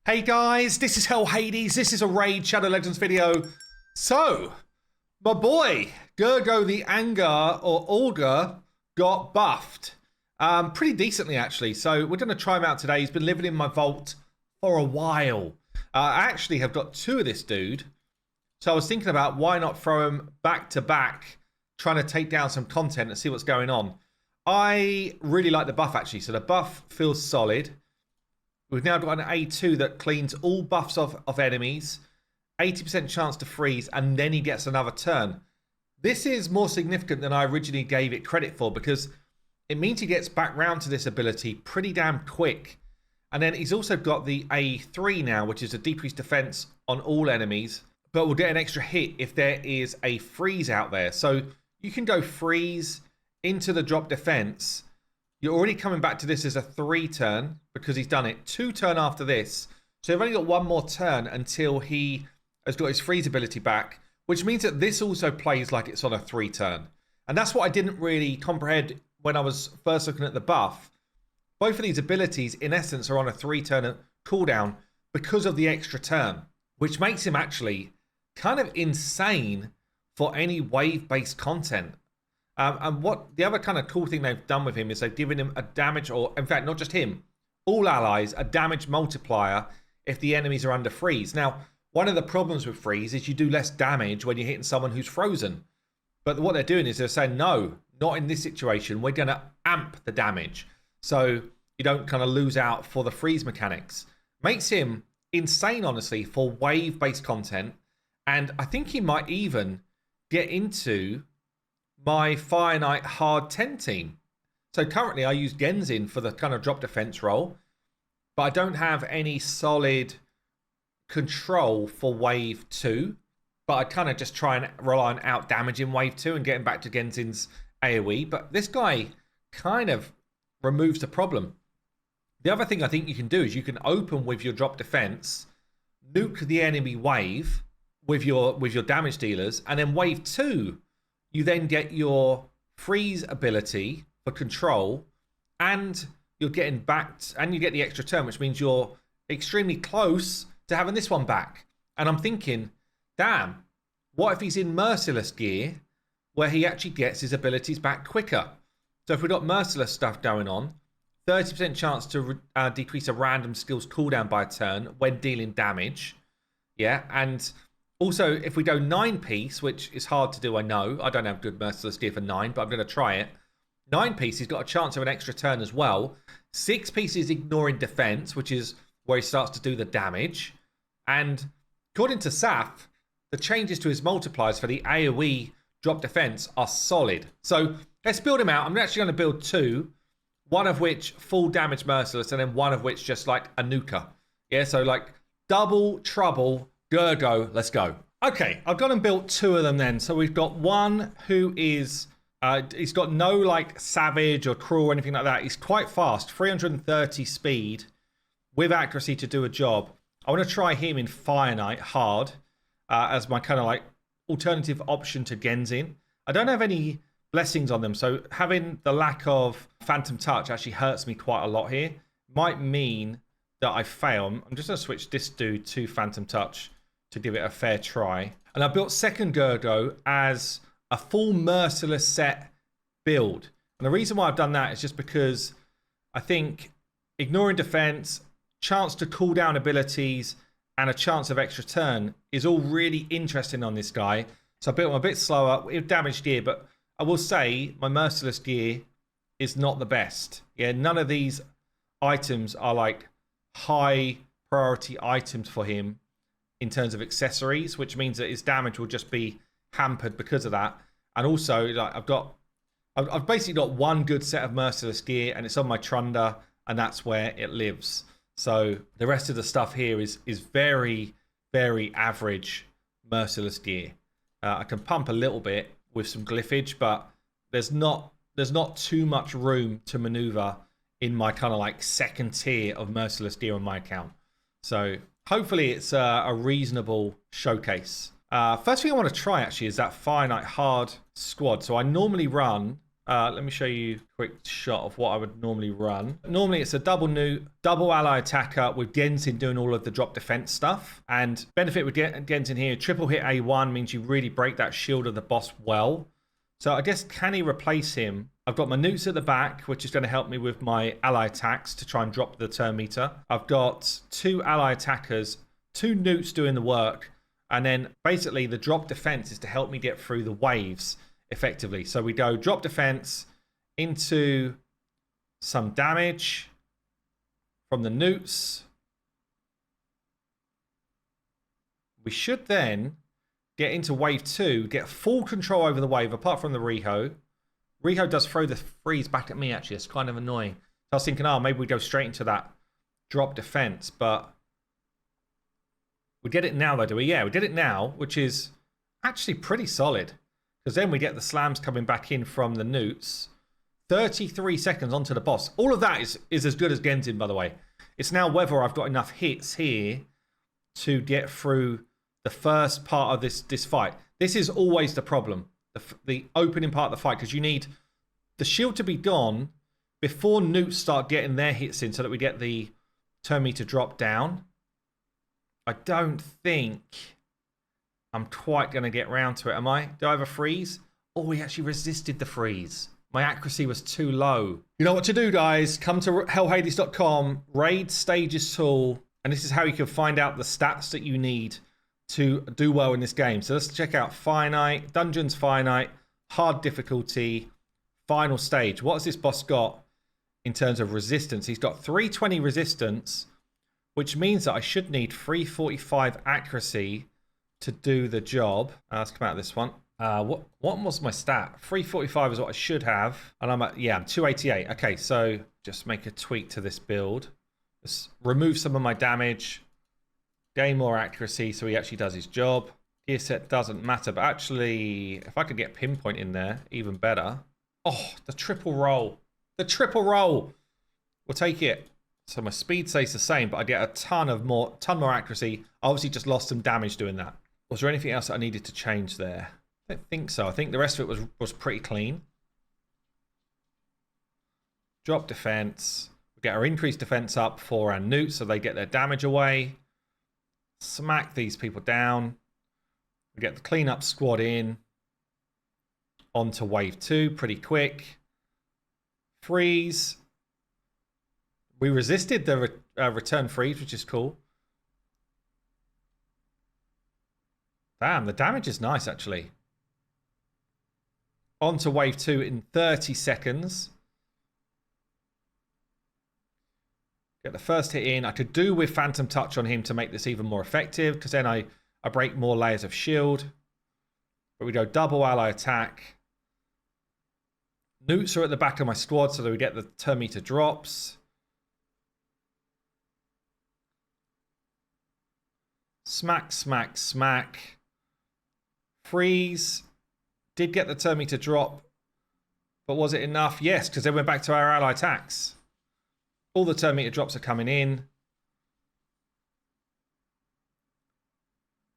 Hey guys, this is Hell Hades. This is a Raid Shadow Legends video. So, my boy, Gergo the Anger or Augur got buffed. Pretty decently actually. So we're going to try him out today. He's been living in my vault for a while. I actually have got two of this dude. So I was thinking about why not throw him back to back, trying to take down some content and see what's going on. I really like the buff actually. So the buff feels solid. We've now got an A2 that cleans all buffs of enemies, 80% chance to freeze, and then he gets another turn. This is more significant than I originally gave it credit for because it means he gets back round to this ability pretty damn quick. And then he's also got the A3 now, which is a decreased defense on all enemies, but will get an extra hit if there is a freeze out there. So you can go freeze into the drop defense. You're already coming back to this as a 3 turn because he's done it 2 turn after this. So you've only got 1 more turn until he has got his freeze ability back, which means that this also plays like it's on a 3 turn. And that's what I didn't really comprehend when I was first looking at the buff. Both of these abilities, in essence, are on a 3 turn cooldown because of the extra turn, which makes him actually kind of insane for any wave-based content. And what the other kind of cool thing they've done with him is they've given him a damage, or in fact, not just him, all allies, a damage multiplier if the enemies are under freeze. Now, one of the problems with freeze is you do less damage when you're hitting someone who's frozen. But what they're doing is they're saying, no, not in this situation. We're going to amp the damage. So you don't kind of lose out for the freeze mechanics. Makes him insane, honestly, for wave-based content. And I think he might even get into my Fire Knight hard 10 team. So currently I use Genzin for the kind of drop defense role, but I don't have any solid control for wave 2, but I kind of just try and rely on out damaging wave 2 and getting back to Genzin's AoE. But this guy kind of removes the problem. The other thing I think you can do is you can open with your drop defense, nuke the enemy wave with your damage dealers, and then wave 2 you then get your freeze ability for control, and you're getting back, and you get the extra turn, which means you're extremely close to having this one back. And I'm thinking, damn, what if he's in Merciless gear, where he actually gets his abilities back quicker? So if we've got Merciless stuff going on, 30% chance to decrease a random skill's cooldown by a turn when dealing damage. Yeah, and also, if we go 9-piece, which is hard to do, I know. I don't have good Merciless gear for 9, but I'm going to try it. 9-piece, he's got a chance of an extra turn as well. 6-piece is ignoring defense, which is where he starts to do the damage. And according to Saf, the changes to his multipliers for the AoE drop defense are solid. So let's build him out. I'm actually going to build 2, one of which full damage Merciless, and then one of which just like a nuker. Yeah, so like double trouble Gergo, let's go. Okay, I've gone and built 2 of them then. So we've got one who is, he's got no like savage or cruel or anything like that. He's quite fast, 330 speed with accuracy to do a job. I want to try him in Fire Knight hard as my kind of like alternative option to Genzin. I don't have any blessings on them, so having the lack of Phantom Touch actually hurts me quite a lot here. Might mean that I fail. I'm just going to switch this dude to Phantom Touch to give it a fair try. And I built second Gergo as a full Merciless set build. And the reason why I've done that is just because I think ignoring defense, chance to cool down abilities, and a chance of extra turn is all really interesting on this guy. So I built him a bit slower with damaged gear, but I will say my Merciless gear is not the best. Yeah, none of these items are like high priority items for him in terms of accessories, which means that his damage will just be hampered because of that. And also, like I've basically got one good set of Merciless gear, and it's on my Trunder, and that's where it lives. So the rest of the stuff here is very, very average Merciless gear. I can pump a little bit with some glyphage, but there's not too much room to maneuver in my kind of like second tier of Merciless gear on my account. So hopefully it's a reasonable showcase. First thing I want to try actually is that Fire Knight hard squad. So I normally run Let me show you a quick shot of what I would normally run. Normally it's a double newt, double ally attacker with Genshin doing all of the drop defense stuff. And benefit with Genshin here, triple hit A1 means you really break that shield of the boss well. So I guess, can he replace him? I've got my newts at the back, which is going to help me with my ally attacks to try and drop the turn meter. I've got 2 ally attackers, 2 newts doing the work. And then basically the drop defense is to help me get through the waves effectively. So we go drop defense into some damage from the newts. We should then get into wave 2, get full control over the wave, apart from the Riho. Riho does throw the freeze back at me, actually. It's kind of annoying. So I was thinking, oh, maybe we go straight into that drop defense, but we get it now, though, do we? Yeah, we did it now, which is actually pretty solid. Because then we get the slams coming back in from the newts. 33 seconds onto the boss. All of that is as good as Genshin, by the way. It's now whether I've got enough hits here to get through the first part of this fight. This is always the problem. The opening part of the fight. Because you need the shield to be gone before newts start getting their hits in so that we get the turn meter drop down. I don't think I'm quite going to get round to it, am I? Do I have a freeze? Oh, we actually resisted the freeze. My accuracy was too low. You know what to do, guys. Come to hellhades.com, raid stages tool, and this is how you can find out the stats that you need to do well in this game. So let's check out finite, dungeons finite, hard difficulty, final stage. What has this boss got in terms of resistance? He's got 320 resistance, which means that I should need 345 accuracy to do the job. Let's come out of this one. What was my stat? 345 is what I should have. And I'm at, yeah, I'm 288. Okay, so just make a tweak to this build. Let's remove some of my damage. Gain more accuracy so he actually does his job. Gear set doesn't matter, but actually, if I could get pinpoint in there, even better. Oh, the triple roll. The triple roll. We'll take it. So my speed stays the same, but I get a ton more accuracy. I obviously just lost some damage doing that. Was there anything else that I needed to change there? I don't think so. I think the rest of it was pretty clean. Drop defense. We get our increased defense up for our newts so they get their damage away. Smack these people down. We get the cleanup squad in. On to wave 2 pretty quick. Freeze. We resisted the return freeze, which is cool. Damn, the damage is nice, actually. On to wave 2 in 30 seconds. Get the first hit in. I could do with Phantom Touch on him to make this even more effective, because then I break more layers of shield. But we go double ally attack. Newts are at the back of my squad, so that we get the turn meter drops. Smack, smack, smack. Freeze. Did get the turn meter drop. But was it enough? Yes, because then we're back to our ally attacks. All the turn meter drops are coming in.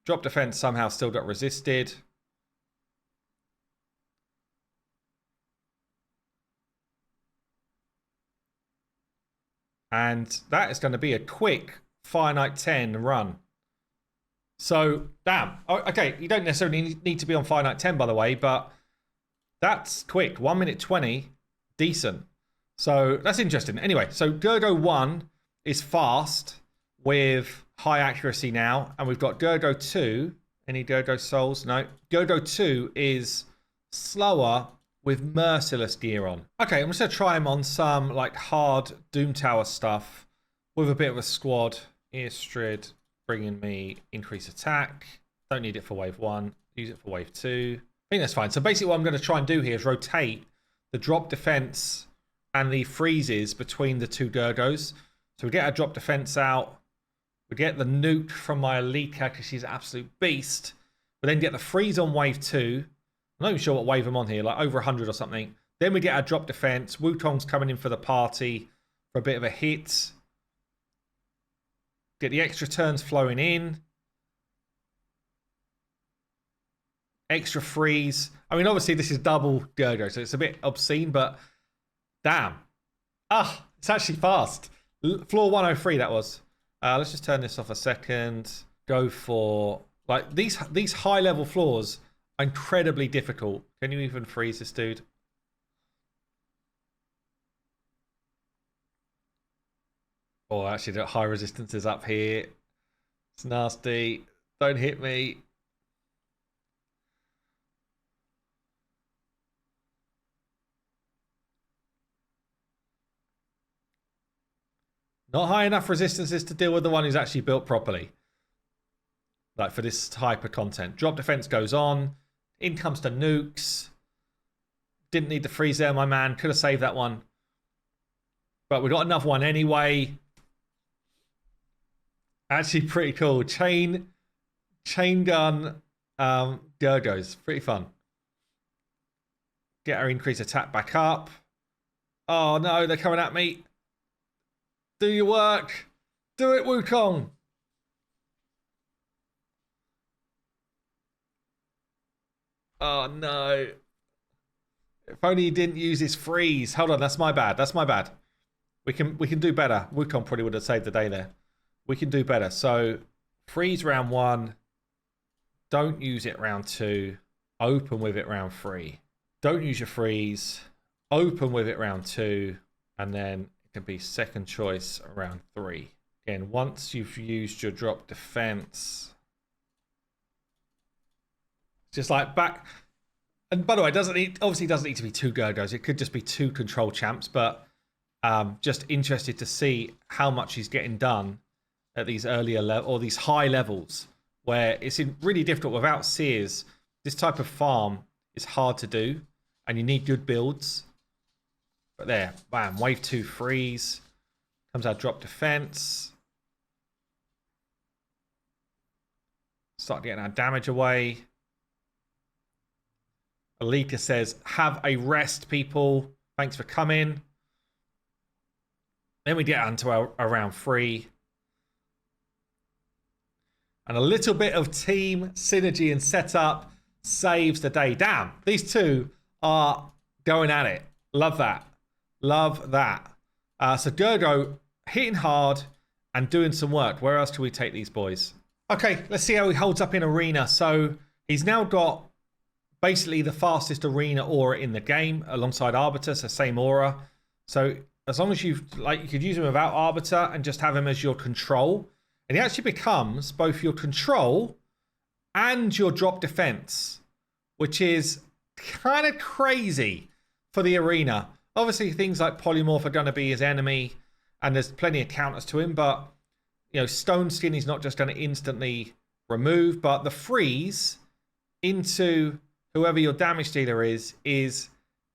Drop defense somehow still got resisted. And that is going to be a quick finite 10 run. So, damn. Okay, you don't necessarily need to be on finite 10, by the way, but that's quick. 1 minute 20. Decent. So, that's interesting. Anyway, so Gergo 1 is fast with high accuracy now. And we've got Gergo 2. Any Gergo souls? No. Gergo 2 is slower with merciless gear on. Okay, I'm just going to try him on some like hard Doom Tower stuff with a bit of a squad. Earstrid bringing me increased attack. Don't need it for wave 1. Use it for wave 2. I think that's fine. So basically what I'm going to try and do here is rotate the drop defense and the freezes between the two Gergos. So we get our drop defense out. We get the nuke from my Alika because she's an absolute beast. We then get the freeze on wave 2. I'm not even sure what wave I'm on here, like over 100 or something. Then we get our drop defense. Wutong's coming in for the party for a bit of a hit. Get the extra turns flowing in. extra freeze. I mean, obviously this is double Gergo, so it's a bit obscene, but damn. Ah, it's actually fast. Floor 103 that was. Let's just turn this off a second. Go for, like, these high level floors are incredibly difficult. Can you even freeze this dude? Oh, actually, the high resistance is up here. It's nasty. Don't hit me. Not high enough resistances to deal with the one who's actually built properly. Like for this type of content. Drop defense goes on. In comes the nukes. Didn't need the freeze there, my man. Could have saved that one. But we got another one anyway. Actually pretty cool. Chain gun Gergos. Pretty fun. Get our increased attack back up. Oh no, they're coming at me. Do your work. Do it, Wukong. Oh no. If only he didn't use his freeze. Hold on, that's my bad. That's my bad. We can do better. Wukong probably would have saved the day there. We can do better. So freeze round 1. Don't use it round 2. Open with it round 3. Don't use your freeze. Open with it round 2. And then it can be second choice around 3. Again, once you've used your drop defense, just like back. And by the way, obviously doesn't need to be 2 Gergos. It could just be 2 control champs, but just interested to see how much he's getting done at these earlier or these high levels where it's really difficult without seers. This type of farm is hard to do and you need good builds. But there, bam, wave 2 freeze. Comes out drop defense. Start getting our damage away. Alika says, have a rest, people. Thanks for coming. Then we get onto our round 3. And a little bit of team synergy and setup saves the day. Damn, these two are going at it. Love that. Love that. So Gergo hitting hard and doing some work. Where else can we take these boys? Okay, let's see how he holds up in arena. So he's now got basically the fastest arena aura in the game alongside Arbiter, so same aura. So as long as you could use him without Arbiter and just have him as your control. And he actually becomes both your control and your drop defense, which is kind of crazy for the arena. Obviously, things like Polymorph are going to be his enemy, and there's plenty of counters to him, but you know, Stone Skin he's not just going to instantly remove, but the freeze into whoever your damage dealer is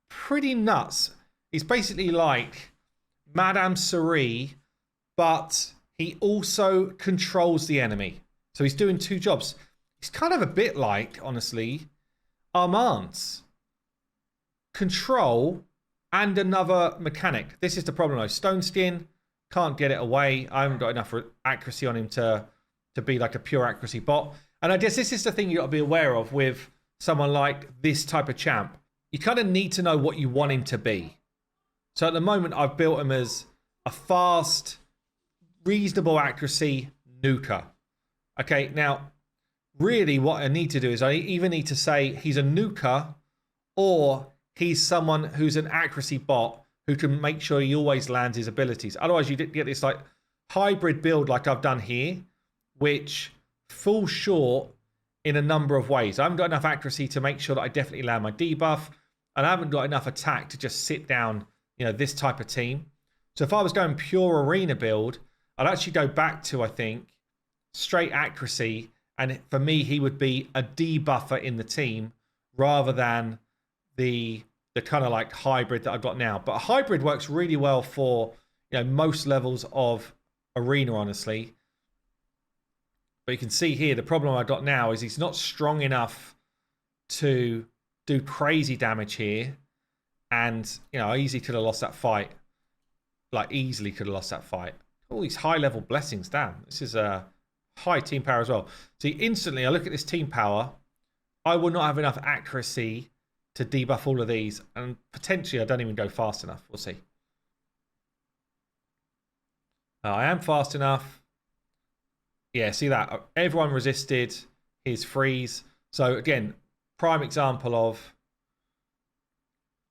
pretty nuts. He's basically like Madame Cerie, but he also controls the enemy. So he's doing 2 jobs. He's kind of a bit like, honestly, Armand's. Control and another mechanic. This is the problem though. Stone Skin, can't get it away. I haven't got enough accuracy on him to be like a pure accuracy bot. And I guess this is the thing you got to be aware of with someone like this type of champ. You kind of need to know what you want him to be. So at the moment, I've built him as a fast, reasonable accuracy nuker. Okay, now, really what I need to do is I either need to say he's a nuker or he's someone who's an accuracy bot who can make sure he always lands his abilities. Otherwise, you get this like hybrid build like I've done here, which falls short in a number of ways. I haven't got enough accuracy to make sure that I definitely land my debuff, and I haven't got enough attack to just sit down, you know, this type of team. So if I was going pure arena build, I'd actually go back to, I think, straight accuracy, and for me, he would be a debuffer in the team rather than the kind of like hybrid that I've got now. But a hybrid works really well for, you know, most levels of arena, honestly. But you can see here, the problem I've got now is he's not strong enough to do crazy damage here. And, you know, I easily could have lost that fight. Like, easily could have lost that fight. All these high-level blessings, damn. This is a high team power as well. See, instantly, I look at this team power. I will not have enough accuracy to debuff all of these. And potentially I don't even go fast enough. We'll see. I am fast enough. Yeah, see that? Everyone resisted his freeze. So again, prime example of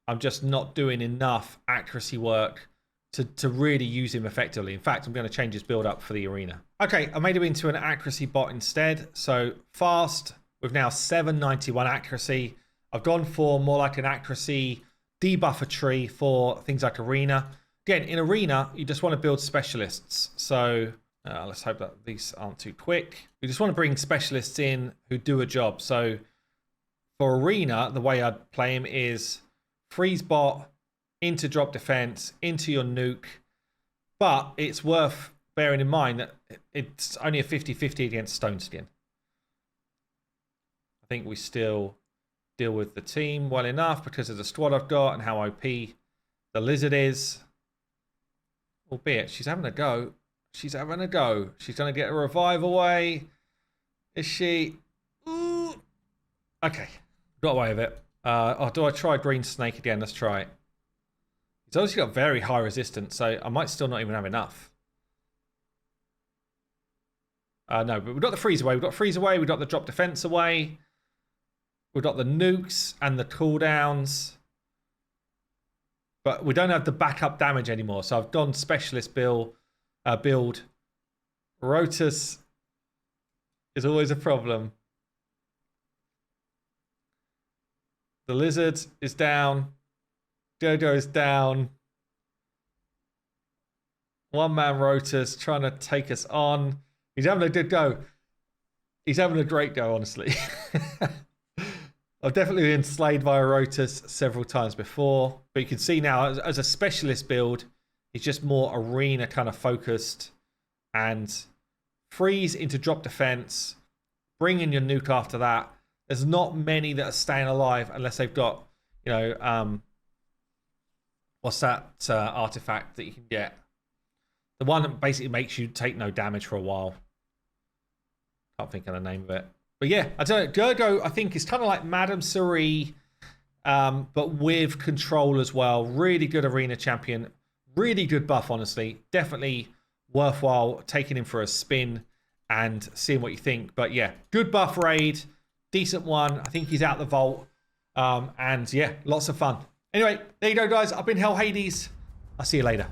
I'm just not doing enough accuracy work to really use him effectively. In fact, I'm going to change his build up for the arena. Okay, I made him into an accuracy bot instead. So fast with now 791 accuracy. I've gone for more like an accuracy debuffer tree for things like arena. Again, in arena, you just want to build specialists. So let's hope that these aren't too quick. You just want to bring specialists in who do a job. So for arena, the way I'd play him is freeze bot into drop defense, into your nuke. But it's worth bearing in mind that it's only a 50-50 against stone skin. I think we still deal with the team well enough because of the squad I've got and how OP the lizard is. Albeit, she's having a go. She's having a go. She's going to get a revive away. Is she? Ooh. Okay. Got away with it. Do I try Green Snake again? Let's try it. He's obviously got very high resistance, so I might still not even have enough. No, but we've got the freeze away. We've got freeze away. We've got the drop defense away. We've got the nukes and the cooldowns. But we don't have the backup damage anymore. So I've done specialist build. Rotus is always a problem. The lizard is down. Jojo is down. One man Rotus trying to take us on. He's having a good go. He's having a great go, honestly. I've definitely been slayed by a Rotus several times before. But you can see now, as a specialist build, he's just more arena kind of focused. And freeze into drop defense. Bring in your nuke after that. There's not many that are staying alive unless they've got, you know, what's that artifact that you can get? The one that basically makes you take no damage for a while. Can't think of the name of it. But yeah, I don't know. Gergo, I think, is kind of like Madame Suri, but with control as well. Really good arena champion. Really good buff, honestly. Definitely worthwhile taking him for a spin and seeing what you think. But yeah, good buff raid. Decent one. I think he's out the vault. And yeah, lots of fun. Anyway, there you go, guys. I've been Hell Hades. I'll see you later.